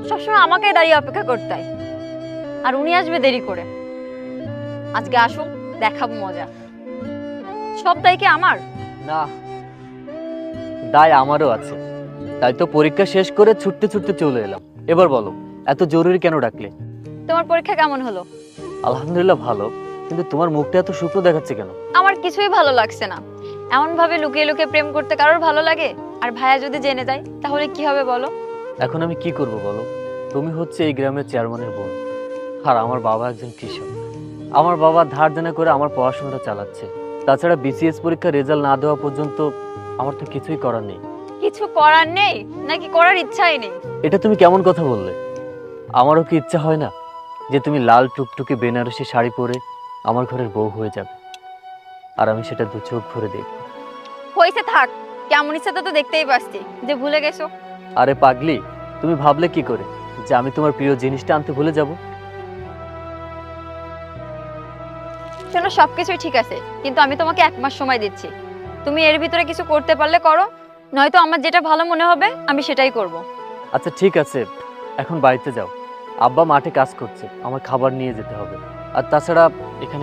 সবসময় আমাকেই দাঁড়িয়ে অপেক্ষা করতে হয়, আর উনি আসবে দেরি করে। আজকে আসুক, দেখাবো মজা। সব দায় কি আমার? না, দায় আমারও আছে। তাই তো পরীক্ষা শেষ করে ছুটতে ছুটতে চলে এলাম। এবার বলো, এত জরুরি কেন ডাকলে? তোমার পরীক্ষা কেমন হলো? আলহামদুলিল্লাহ ভালো, কিন্তু তোমার মুখটা এত শুকনো দেখাচ্ছে কেন? আমার কিছুই ভালো লাগছে না। এমন ভাবে লুকিয়ে লুকিয়ে প্রেম করতে কারোর ভালো লাগে? আর ভাইয়া যদি জেনে যায় তাহলে কি হবে বলো? এখন আমি কি করব বলো? তুমি হচ্ছে এই গ্রামের চেয়ারম্যানের বোন, আর আমার বাবা একজন কৃষক। আমার বাবা ধার দেনা করে আমার পড়াশোনাটা চালাচ্ছে। তাছাড়া বিসিএস পরীক্ষার রেজাল্ট না দেওয়া পর্যন্ত আমার তো কিছুই করার নেই। কিছু করার নেই নাকি করার ইচ্ছাই নেই? এটা তুমি কেমন কথা বললে? আমারও কি ইচ্ছা হয় না যে তুমি লাল টুকটুকে বেনারসি শাড়ি পরে আমার ঘরের বউ হয়ে যাবে, আর আমি সেটা দু চোখ ভরে দেখব। হয়েছে, থাক। কেমন ইচ্ছা তো দেখতেই পাচ্ছি যে ভুলে গেছো। আরে পাগলি, তুমি ভাবলে কি করে যে আমি তোমার প্রিয় জিনিসটা আনতে ভুলে যাব? শোনো, সবকিছুই ঠিক আছে, কিন্তু আমি তোমাকে 1 মাস সময় দিচ্ছি। তুমি এর ভিতরে কিছু করতে পারলে করো, নয়তো আমার যেটা ভালো মনে হবে আমি সেটাই করব। আচ্ছা ঠিক আছে, এখন বাড়িতে যাও। আব্বা মাঠে কাজ করছে, আমার খাবার নিয়ে যেতে হবে। আর তাছাড়া এখানে